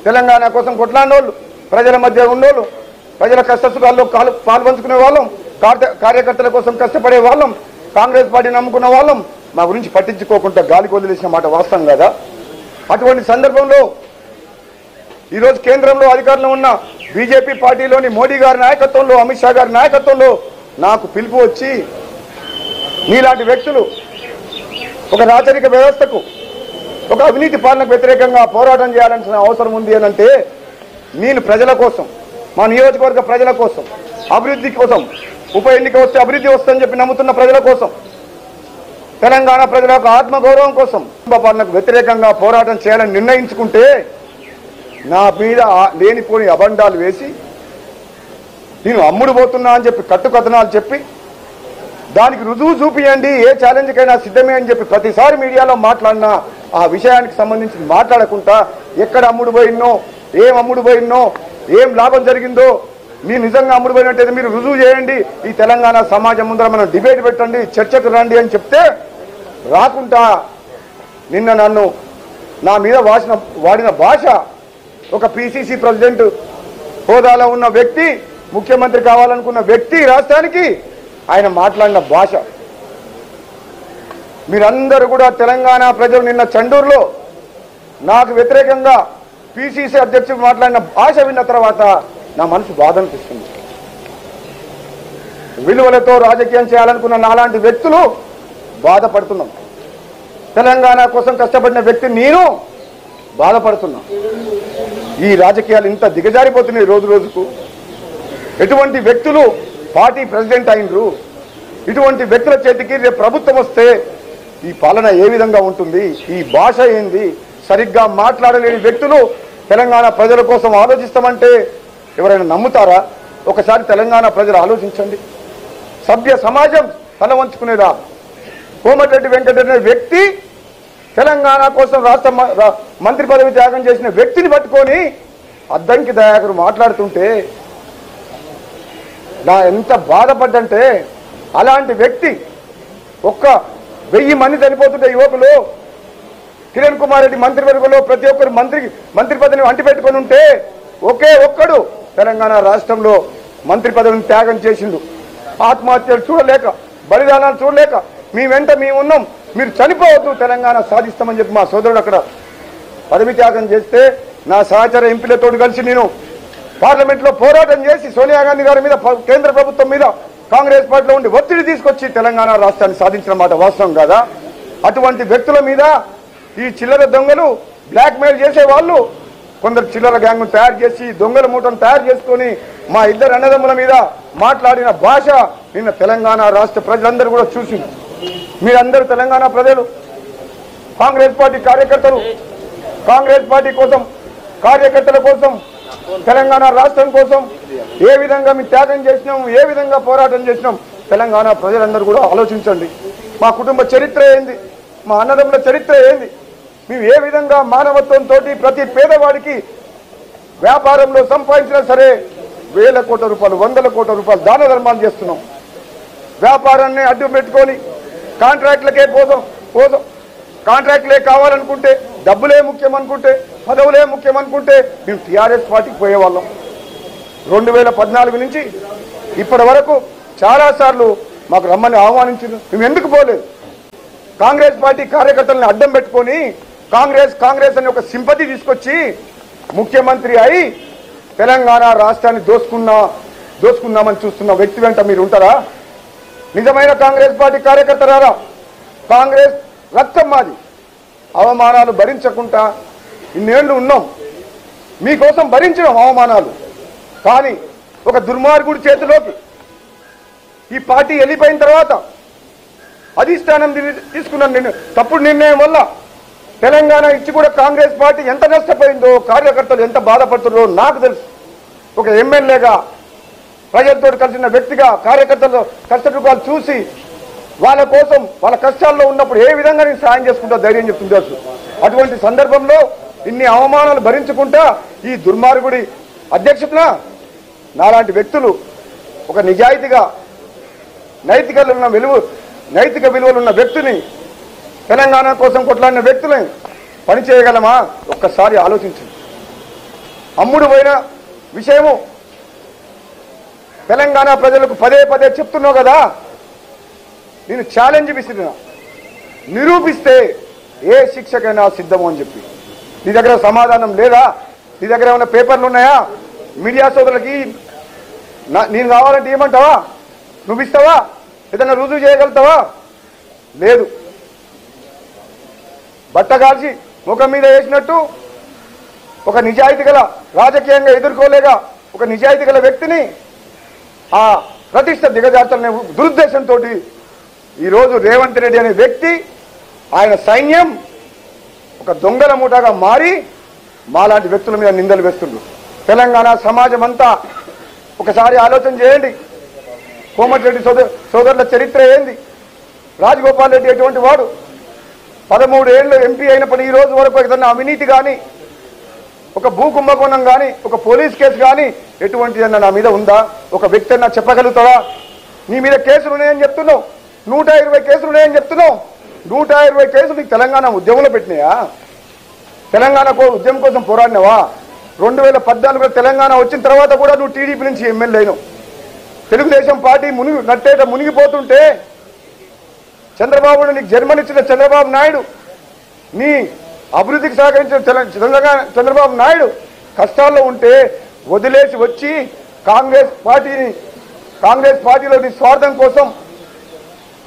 తెలంగాణ కోసం కొట్లాడినోళ్ళు, ప్రజల మధ్య ఉన్నోళ్ళు, ప్రజల కష్టసుఖాల్లో పాల్పంచుకునే వాళ్ళం, కార్యకర్తల కోసం కష్టపడే వాళ్ళం, కాంగ్రెస్ పార్టీని నమ్ముకున్న వాళ్ళం. మా గురించి పట్టించుకోకుండా గాలికి వదిలేసిన మాట వాస్తవం కదా. అటువంటి సందర్భంలో ఈరోజు కేంద్రంలో అధికారంలో ఉన్న బీజేపీ పార్టీలోని మోడీ గారి నాయకత్వంలో, అమిత్ షా గారి నాయకత్వంలో నాకు పిలుపు వచ్చి నీలాంటి వ్యక్తులు ఒక రాచరిక వ్యవస్థకు, ఒక అవినీతి పాలనకు వ్యతిరేకంగా పోరాటం చేయాల్సిన అవసరం ఉంది అని అంటే, నేను ప్రజల కోసం, మా నియోజకవర్గ ప్రజల కోసం, అభివృద్ధి కోసం, ఉప ఎన్నిక వస్తే అభివృద్ధి వస్తుందని చెప్పి నమ్ముతున్న ప్రజల కోసం, తెలంగాణ ప్రజల యొక్క ఆత్మగౌరవం కోసం పాలనకు వ్యతిరేకంగా పోరాటం చేయాలని నిర్ణయించుకుంటే నా మీద లేనిపోని అబండాలు వేసి నేను అమ్ముడు పోతున్నా అని చెప్పి కట్టుకథనాలు చెప్పి దానికి రుజువు చూపియండి, ఏ ఛాలెంజ్కైనా సిద్ధమే అని చెప్పి ప్రతిసారి మీడియాలో మాట్లాడినా ఆ విషయానికి సంబంధించి మాట్లాడకుండా ఎక్కడ అమ్ముడు పోయినో, ఏం అమ్ముడు పోయినో, ఏం లాభం జరిగిందో, మీరు నిజంగా అమ్ముడు పోయినట్టయితే మీరు రుజువు చేయండి, ఈ తెలంగాణ సమాజం ముందర మనం డిబేట్ పెట్టండి, చర్చకు రండి అని చెప్తే రాకుండా నిన్న నన్ను నా మీద వాడిన భాష, ఒక పిసిసి ప్రెసిడెంట్ హోదాలో ఉన్న వ్యక్తి, ముఖ్యమంత్రి కావాలనుకున్న వ్యక్తి రాష్ట్రానికి ఆయన మాట్లాడిన భాష, మీరందరూ కూడా తెలంగాణ ప్రజలు నిన్న చండూరులో నాకు వ్యతిరేకంగా పిసిసి అధ్యక్షుడు మాట్లాడిన భాష విన్న తర్వాత నా మనసు బాధ అనిపిస్తుంది. విలువలతో రాజకీయం చేయాలనుకున్న నాలాంటి వ్యక్తులు బాధపడుతున్నాం. తెలంగాణ కోసం కష్టపడిన వ్యక్తి నేను బాధపడుతున్నా. ఈ రాజకీయాలు ఇంత దిగజారిపోతున్నాయి రోజు రోజుకు. ఎటువంటి వ్యక్తులు పార్టీ ప్రెసిడెంట్ అయినరు, ఇటువంటి వ్యక్తుల చేతికి రేపు ప్రభుత్వం వస్తే ఈ పాలన ఏ విధంగా ఉంటుంది, ఈ భాష ఏంది, సరిగ్గా మాట్లాడలేని వ్యక్తులు తెలంగాణ ప్రజల కోసం ఆలోచిస్తామంటే ఎవరైనా నమ్ముతారా? ఒకసారి తెలంగాణ ప్రజలు ఆలోచించండి. సభ్య సమాజం తల వంచుకునేదా? కోమటిరెడ్డి వెంకటరెడ్డి వ్యక్తి తెలంగాణ కోసం రాష్ట్ర మంత్రి పదవి త్యాగం చేసిన వ్యక్తిని పట్టుకొని అద్దంకి దయాకర్ మాట్లాడుతుంటే నా ఎంత బాధపడ్డంటే, అలాంటి వ్యక్తి ఒక్క 1000 మంది చనిపోతుంటే యువకులు, కిరణ్ కుమార్ రెడ్డి మంత్రివర్గంలో ప్రతి ఒక్కరు మంత్రి పదవిని అంటిపెట్టుకొని ఉంటే ఒకే ఒక్కడు తెలంగాణ రాష్ట్రంలో మంత్రి పదవిని త్యాగం చేసిండు. ఆత్మహత్యలు చూడలేక, బలిదానాలు చూడలేక మీ వెంట మేము ఉన్నాం, మీరు చనిపోవద్దు, తెలంగాణ సాధిస్తామని చెప్పి మా సోదరుడు అక్కడ పదవి త్యాగం చేస్తే నా సహచర ఎంపీలతో కలిసి నేను పార్లమెంట్లో పోరాటం చేసి సోనియా గాంధీ గారి మీద, కేంద్ర ప్రభుత్వం మీద, కాంగ్రెస్ పార్టీలో ఉండి ఒత్తిడి తీసుకొచ్చి తెలంగాణ రాష్ట్రాన్ని సాధించిన మాట వాస్తవం కాదా? అటువంటి వ్యక్తుల మీద ఈ చిల్లర దొంగలు, బ్లాక్మెయిల్ చేసే వాళ్ళు, కొందరు చిల్లర గ్యాంగ్ను తయారు చేసి దొంగల మూటను తయారు చేసుకొని మా ఇద్దరు అన్నదమ్ముల మీద మాట్లాడిన భాష నిన్న తెలంగాణ రాష్ట్ర ప్రజలందరూ కూడా చూసింది. మీరందరూ తెలంగాణ ప్రజలు, కాంగ్రెస్ పార్టీ కార్యకర్తలు, కాంగ్రెస్ పార్టీ కోసం, కార్యకర్తల కోసం, తెలంగాణ రాష్ట్రం కోసం ఏ విధంగా మేము త్యాగం చేసినాం, ఏ విధంగా పోరాటం చేసినాం, తెలంగాణ ప్రజలందరూ కూడా ఆలోచించండి. మా కుటుంబ చరిత్ర ఏంది, మా అన్నదమ్ముల చరిత్ర ఏంది, మేము ఏ విధంగా మానవత్వంతో ప్రతి పేదవాడికి వ్యాపారంలో సంపాదించినా సరే వేల కోట్ల రూపాయలు, వందల కోట్ల రూపాయలు దాన ధర్మాలు చేస్తున్నాం. వ్యాపారాన్ని అడ్డు పెట్టుకొని కాంట్రాక్టులకే పోదాం, కాంట్రాక్టులే కావాలనుకుంటే, డబ్బులే ముఖ్యం అనుకుంటే, పదవులే ముఖ్యం అనుకుంటే మేము టీఆర్ఎస్ పార్టీకి పోయేవాళ్ళం. 2014 నుంచి ఇప్పటి వరకు చాలాసార్లు మాకు రమ్మని ఆహ్వానించారు, మేము ఎందుకు పోలేదు? కాంగ్రెస్ పార్టీ కార్యకర్తలను అడ్డం పెట్టుకొని కాంగ్రెస్ అని ఒక సింపతి తీసుకొచ్చి ముఖ్యమంత్రి అయి తెలంగాణ రాష్ట్రాన్ని దోసుకుందామని చూస్తున్న వ్యక్తి వెంట మీరు ఉంటారా? నిజమైన కాంగ్రెస్ పార్టీ కార్యకర్తరారా? కాంగ్రెస్ రక్తం మాది. అవమానాలు భరించకుండా ఇన్నేళ్లు ఉన్నాం, మీకోసం భరించిన అవమానాలు. కానీ ఒక దుర్మార్గుడి చేతిలోకి ఈ పార్టీ వెళ్ళిపోయిన తర్వాత అధిష్టానం తీసుకున్న తప్పుడు నిర్ణయం వల్ల తెలంగాణ ఇచ్చి కూడా కాంగ్రెస్ పార్టీ ఎంత నష్టపోయిందో, కార్యకర్తలు ఎంత బాధపడుతున్నారో నాకు తెలుసు. ఒక ఎమ్మెల్యేగా, ప్రజలతో కలిసిన వ్యక్తిగా, కార్యకర్తలు కష్టసుఖాలు చూసి వాళ్ళ కోసం, వాళ్ళ కష్టాల్లో ఉన్నప్పుడు ఏ విధంగా నేను సాయం చేసుకుంటా ధైర్యం చెప్తుండొచ్చు. అటువంటి సందర్భంలో ఇన్ని అవమానాలు భరించుకుంటా ఈ దుర్మార్గుడి అధ్యక్షతన నాలాంటి వ్యక్తులు, ఒక నిజాయితీగా నైతిక విలువలున్న వ్యక్తిని, తెలంగాణ కోసం కొట్లాడిన వ్యక్తులని పనిచేయగలమా? ఒక్కసారి ఆలోచించండి. అమ్ముడు పోయిన విషయము తెలంగాణ ప్రజలకు పదే పదే చెప్తున్నావు కదా, నేను ఛాలెంజ్ విసిరిన, నిరూపిస్తే ఏ శిక్షకైనా సిద్ధము అని చెప్పి. నీ దగ్గర సమాధానం లేదా? నీ దగ్గర ఏమైనా పేపర్లు ఉన్నాయా? మీడియా సోదరులకి నేను కావాలంటే ఏమంటావా? నువ్వు ఇస్తావా? ఏదైనా రుజువు చేయగలుగుతావా? లేదు. బట్ట కాల్చి ముఖం మీద వేసినట్టు ఒక నిజాయితీ గల, రాజకీయంగా ఎదుర్కోలేక ఒక నిజాయితీ గల వ్యక్తిని ఆ ప్రతిష్ట దిగజార్చాలనే దురుద్దేశంతో ఈరోజు రేవంత్ రెడ్డి అనే వ్యక్తి, ఆయన సైన్యం ఒక దొంగల మూటగా మారి మాలాంటి వ్యక్తుల మీద నిందలు వేస్తుండ్రు. తెలంగాణ సమాజం అంతా ఒకసారి ఆలోచన చేయండి. కోమటిరెడ్డి సోదరుల చరిత్ర ఏంది? రాజగోపాల్ రెడ్డి ఎటువంటి వాడు? 13 ఏళ్ళు ఎంపీ అయినప్పుడు ఈ రోజు వరకు ఏదన్నా అవినీతి కానీ, ఒక భూ కుంభకోణం కానీ, ఒక పోలీస్ కేసు కానీ ఎటువంటిదన్నా నా మీద ఉందా? ఒక వ్యక్తి అన్నా చెప్పగలుగుతావా? నీ మీద కేసులు ఉన్నాయని చెప్తున్నావు, 120 కేసులు ఉన్నాయని చెప్తున్నావు. 120 కేసులు నీకు తెలంగాణ ఉద్యమంలో పెట్టినాయా? తెలంగాణ ఉద్యమం కోసం పోరాడినావా? 2014లో తెలంగాణ వచ్చిన తర్వాత కూడా నువ్వు టీడీపీ నుంచి ఎమ్మెల్యే అయినావు. తెలుగుదేశం పార్టీ మునిగిపోతుంటే చంద్రబాబు నీకు జన్మనిచ్చిన చంద్రబాబు నాయుడు, నీ అభివృద్ధికి సహకరించిన చంద్రబాబు నాయుడు కష్టాల్లో ఉంటే వదిలేసి వచ్చి కాంగ్రెస్ పార్టీలో నీ స్వార్థం కోసం,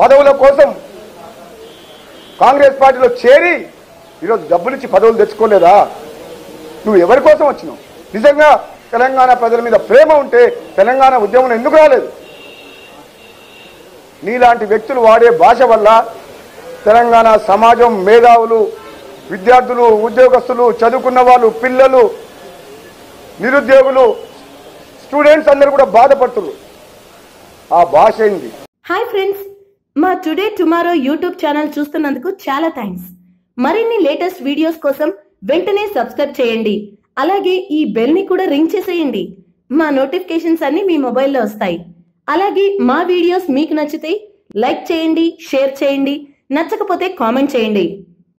పదవుల కోసం కాంగ్రెస్ పార్టీలో చేరి ఈరోజు డబ్బులిచ్చి పదవులు తెచ్చుకోలేదా? నువ్వు ఎవరి కోసం వచ్చినావు? నిజంగా తెలంగాణ ప్రజల మీద ప్రేమ ఉంటే తెలంగాణ ఉద్యమం ఎందుకు రాలేదు? నీలాంటి వ్యక్తులు వాడే భాష వల్ల తెలంగాణ సమాజం, మేధావులు, విద్యార్థులు, ఉద్యోగస్తులు, చదువుకున్న వాళ్ళు, పిల్లలు, నిరుద్యోగులు, స్టూడెంట్స్ అందరూ కూడా బాధపడుతున్నారు. ఆ భాష ఏంది? హాయ్ ఫ్రెండ్స్, మా టుడే టుమారో యూట్యూబ్ ఛానల్ చూస్తున్నందుకు చాలా థ్యాంక్స్. మరిన్ని లేటెస్ట్ వీడియోస్ కోసం వెంటనే సబ్స్క్రైబ్ చేయండి. అలాగే ఈ బెల్ ని కూడా రింగ్ చేసేయండి. మా నోటిఫికేషన్స్ అన్ని మీ మొబైల్లో వస్తాయి. అలాగే మా వీడియోస్ మీకు నచ్చితే లైక్ చేయండి, షేర్ చేయండి, నచ్చకపోతే కామెంట్ చేయండి.